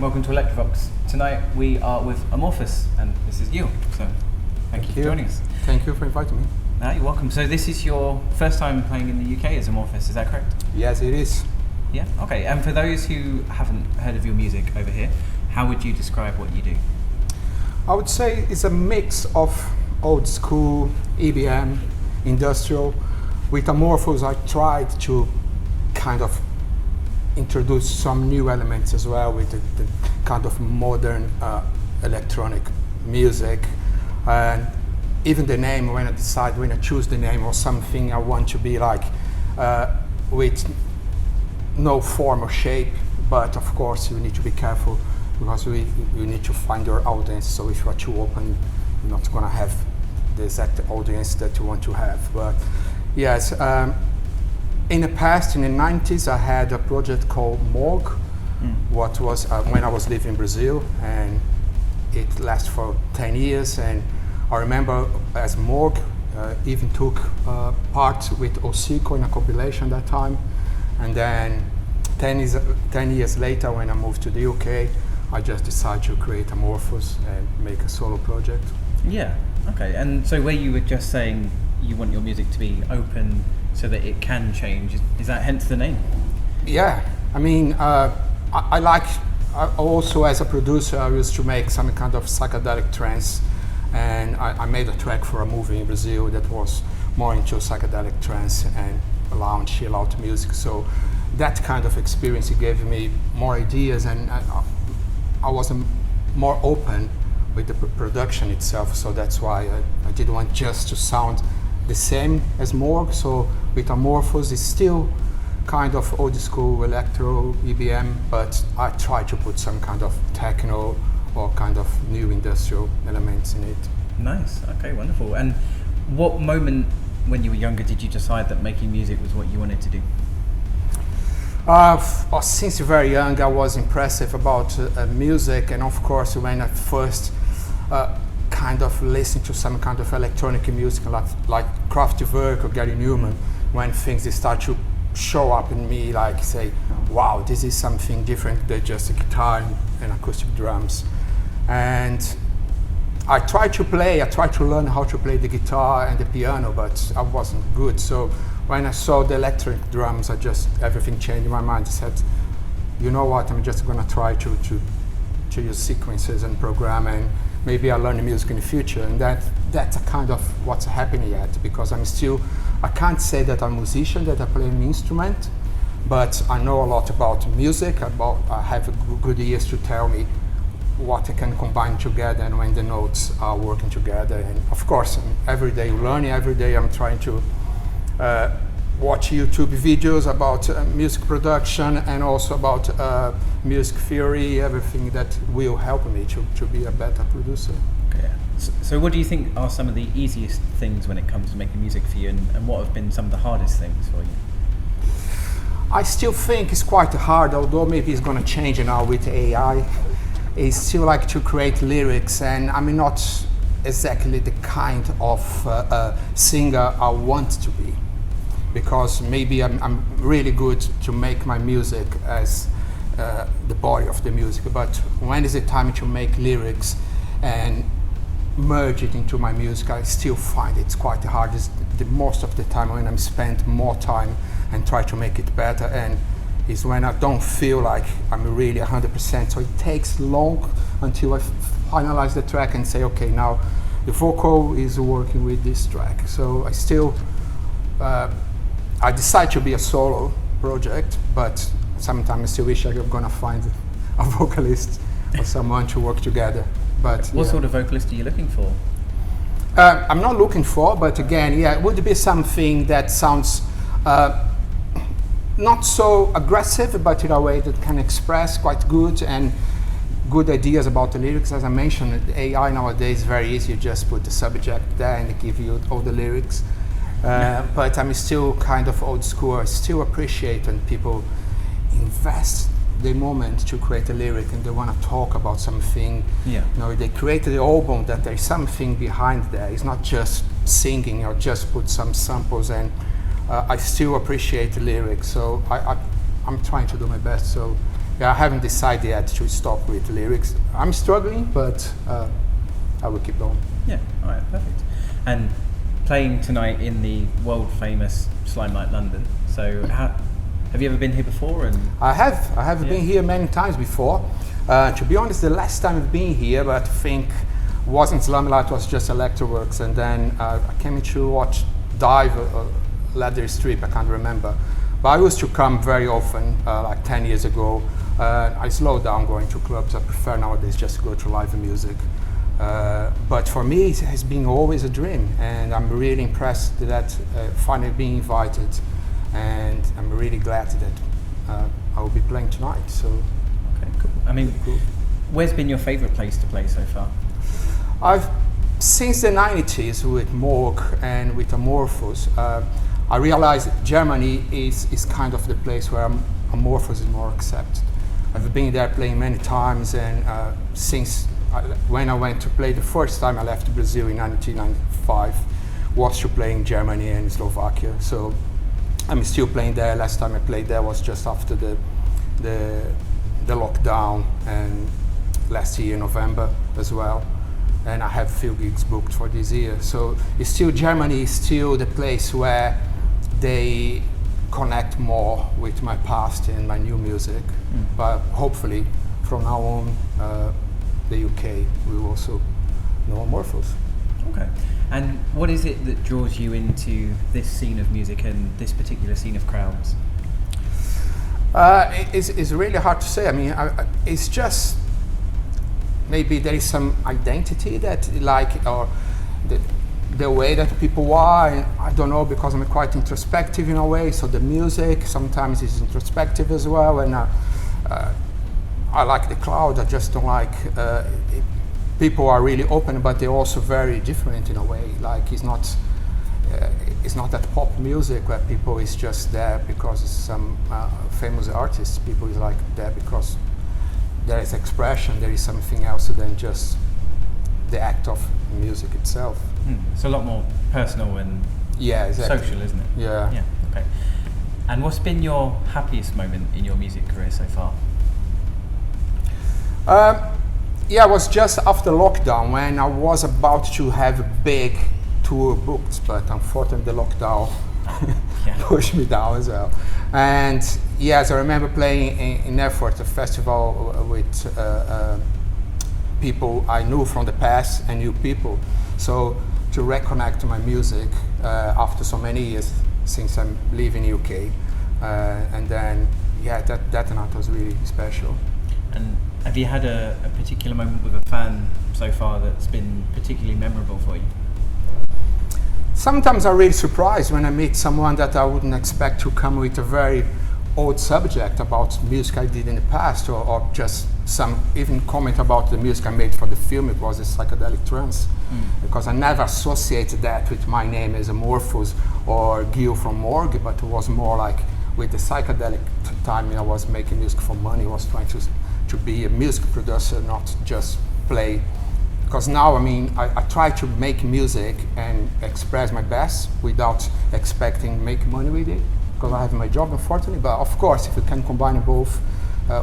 welcome to Elektrowerkz. Tonight we are with Amorphous, and this is you, so thank you for joining us. Thank you for inviting me. You're welcome. So this is your first time playing in the UK as Amorphous, is that correct? Yes, it is. Yeah, okay. And for those who haven't heard of your music over here, how would you describe what you do? I would say it's a mix of old school, EBM, industrial. With Amorphous, I tried to kind of introduce some new elements as well with the kind of modern electronic music. And even the name, when I choose the name or something I want to be like, with no form or shape, but of course you need to be careful because you need to find your audience. So if you are too open, you're not going to have the exact audience that you want to have. But yes, in the past, in the 90s, I had a project called Morgue, what was when I was living in Brazil, and it lasted for 10 years. And I remember as Morgue, even took part with Hocico in a compilation that time. And then 10 years later, when I moved to the UK, I just decided to create Amorphous and make a solo project. Yeah, okay. And so where you were just saying you want your music to be open so that it can change, is that hence the name? Yeah, I mean, I also as a producer, I used to make some kind of psychedelic trance, and I made a track for a movie in Brazil that was more into psychedelic trance and lounge, chill out music. So that kind of experience, it gave me more ideas, and I was more open with the production itself. So that's why I didn't want just to sound the same as Morgue. So with Amorphous, it's still kind of old school electro, EBM, but I try to put some kind of techno or kind of new industrial elements in it. Nice, okay, wonderful. And what moment when you were younger did you decide that making music was what you wanted to do? Since very young, I was impressive about music, and of course when I first kind of listen to some kind of electronic music like Kraftwerk or Gary Newman, when things start to show up in me, like say, wow, this is something different than just a guitar and acoustic drums. And I tried to learn how to play the guitar and the piano, but I wasn't good. So when I saw the electric drums, everything changed in my mind. I said, you know what, I'm just gonna try to use sequences and program, and maybe I'll learn the music in the future. And that's a kind of what's happening yet, because I can't say that I'm a musician, that I play an instrument, but I know a lot about music, I have good ears to tell me what I can combine together and when the notes are working together. And of course, every day learning, every day I'm trying to watch YouTube videos about music production and also about music theory, everything that will help me to be a better producer. Okay. So what do you think are some of the easiest things when it comes to making music for you, and what have been some of the hardest things for you? I still think it's quite hard, although maybe it's going to change now with AI. It's still like to create lyrics, and I'm not exactly the kind of singer I want to be, because maybe I'm really good to make my music as the body of the music, but when is it time to make lyrics and merge it into my music, I still find it's quite hard. It's the most of the time when I'm spent more time and try to make it better, and is when I don't feel like I'm really 100%. So it takes long until I finalize the track and say, okay, now the vocal is working with this track. So I still, I decide to be a solo project, but sometimes I still wish I was gonna find a vocalist or someone to work together. But what sort of vocalist are you looking for? I'm not looking for, but again, yeah, it would be something that sounds not so aggressive, but in a way that can express quite good and good ideas about the lyrics. As I mentioned, AI nowadays is very easy. You just put the subject there and they give you all the lyrics. But I'm still kind of old school. I still appreciate when people invest the moment to create a lyric and they want to talk about something. Yeah. You know, they created the album that there's something behind there. It's not just singing or just put some samples, and I still appreciate the lyrics. So I'm trying to do my best. So yeah, I haven't decided yet to stop with lyrics. I'm struggling, but I will keep going. Yeah, all right, perfect. And playing tonight in the world famous Slimelight London. So have you ever been here before? And I have been here many times before. To be honest, the last time I've been here, but I think wasn't Slimelight, was just Elektrowerkz, and then I came to watch Dive Leather Strip, I can't remember. But I used to come very often, like 10 years ago. I slowed down going to clubs. I prefer nowadays just to go to live music. But for me, it has been always a dream, and I'm really impressed that finally being invited, and I'm really glad that I will be playing tonight. So, okay, cool. I mean, cool. Where's been your favourite place to play so far? Since the 90s with Morg and with Amorphous, I realized Germany is kind of the place where Amorphous is more accepted. I've been there playing many times, and when I went to play the first time, I left Brazil in 1995, was to play in Germany and Slovakia. So I'm still playing there. Last time I played there was just after the lockdown, and last year in November as well. And I have a few gigs booked for this year. So it's still, Germany is still the place where they connect more with my past and my new music. But hopefully from now on, the UK will also know Amorphous. Okay. And what is it that draws you into this scene of music and this particular scene of crowds? It's really hard to say. I mean, it's just maybe there is some identity that or the way that people are. And I don't know, because I'm quite introspective in a way. So the music sometimes is introspective as well, and I like the crowd. I just don't like people are really open, but they're also very different in a way. Like it's not that pop music where people is just there because it's some famous artist. People is like there because there is expression, there is something else than just the act of music itself. It's a lot more personal and exactly. social, isn't it? Yeah. Yeah. Okay. And what's been your happiest moment in your music career so far? It was just after lockdown when I was about to have a big tour booked, but unfortunately the lockdown pushed me down as well. And yes, I remember playing in Erfurt, a festival with people I knew from the past and new people. So to reconnect to my music after so many years since I'm leaving UK, and then that night was really special. And have you had a particular moment with a fan so far that's been particularly memorable for you? Sometimes I'm really surprised when I meet someone that I wouldn't expect to come with a very old subject about music I did in the past, or just some even comment about the music I made for the film. It was a psychedelic trance, because I never associated that with my name as Amorphous or Gil from Morg, but it was more like with the psychedelic time I was making music for money. I was trying to be a music producer, not just play. Because now, I mean, I try to make music and express my best without expecting to make money with it, because I have my job, unfortunately. But of course, if we can combine both,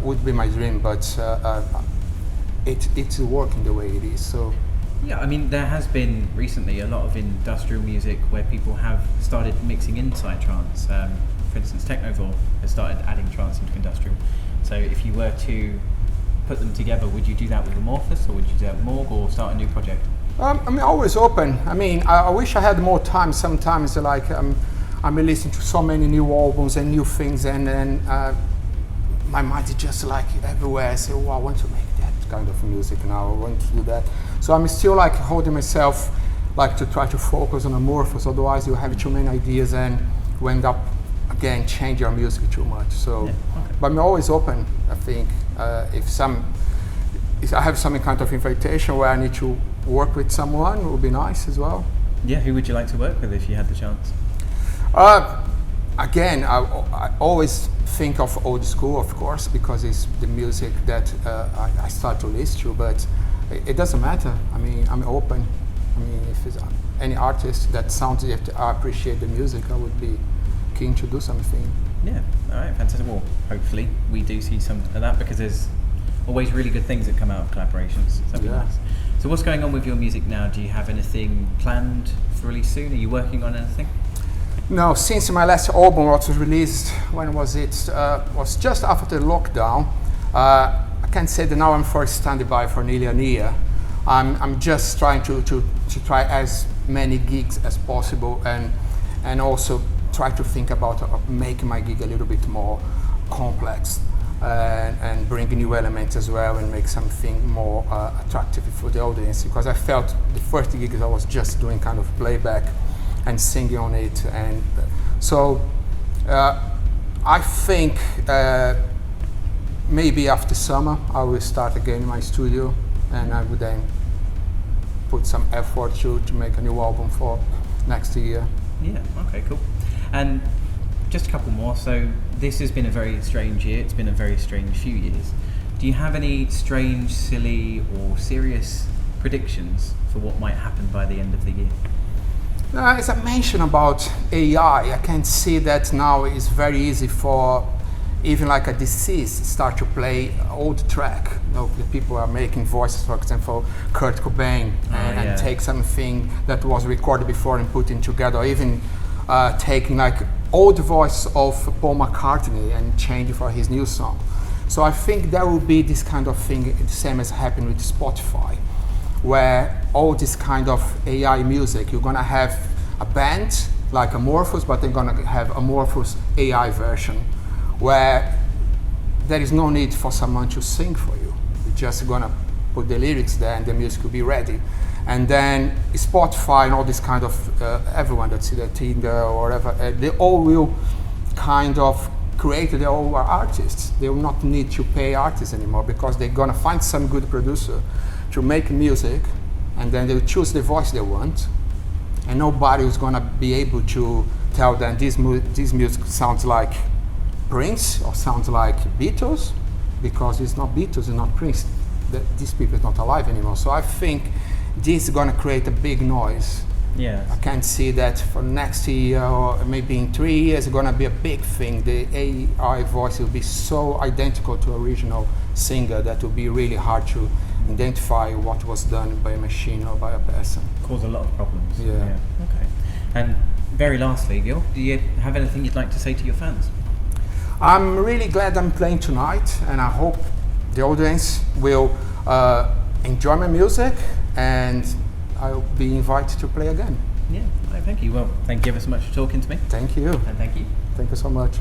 would be my dream. But it's working the way it is. So yeah, I mean, there has been recently a lot of industrial music where people have started mixing inside trance. For instance, Technovore has started adding trance into industrial. So if you were to put them together, would you do that with Amorphous, or would you do that with Morg, or start a new project? I mean, always open. I mean, I wish I had more time. Sometimes, like I'm listening to so many new albums and new things, and then my mind is just like everywhere. I say, oh, I want to make that kind of music now. I want to do that. So I'm still like holding myself, like to try to focus on Amorphous. Otherwise, you have too many ideas and you end up again change your music too much. So, yeah, okay. But I'm always open. I think if I have some kind of invitation where I need to work with someone, it would be nice as well. Yeah, who would you like to work with if you had the chance? Again, I always think of old school, of course, because it's the music that I start to listen to. But it doesn't matter. I mean, I'm open. I mean, if it's any artist that sounds that I appreciate the music, I would be keen to do something. Yeah, all right, fantastic. Well, hopefully we do see some of that, because there's always really good things that come out of collaborations. That'd be nice. So what's going on with your music now? Do you have anything planned for release soon? Are you working on anything? No, since my last album was released, when was it? Was just after the lockdown. I can say that now I'm first standby for nearly a year. I'm just trying to try as many gigs as possible, and also try to think about making my gig a little bit more complex, and bring new elements as well, and make something more attractive for the audience, because I felt the first gigs I was just doing kind of playback and singing on it, and so I think maybe after summer I will start again in my studio, and I would then put some effort to make a new album for next year. Yeah, okay, cool. And just a couple more. So this has been a very strange year. It's been a very strange few years. Do you have any strange, silly or serious predictions for what might happen by the end of the year? As I mentioned about AI, I can see that now it's very easy for even like a deceased start to play old track. You know, the people are making voices, for example, Kurt Cobain, and take something that was recorded before and putting together, or even taking like old voice of Paul McCartney and change it for his new song. So I think there will be this kind of thing, the same as happened with Spotify, where all this kind of AI music, you're gonna have a band like Amorphous, but they're gonna have Amorphous AI version, where there is no need for someone to sing for you. You're just gonna put the lyrics there and the music will be ready. And then Spotify and all this kind of, everyone that's either Tinder or whatever, they all will kind of create their own artists. They will not need to pay artists anymore, because they're gonna find some good producer to make music, and then they'll choose the voice they want, and nobody is gonna be able to tell them this music sounds like Prince or sounds like Beatles, because it's not Beatles and not Prince. These people are not alive anymore. So I think this is gonna create a big noise. Yeah. I can see that for next year, or maybe in 3 years, it's gonna be a big thing. The AI voice will be so identical to original singer that will be really hard to identify what was done by a machine or by a person. Cause a lot of problems. Yeah. Okay. And very lastly, Gil, do you have anything you'd like to say to your fans? I'm really glad I'm playing tonight, and I hope the audience will enjoy my music, and I'll be invited to play again. Yeah, thank you. Well, thank you ever so much for talking to me. Thank you. And thank you. Thank you so much.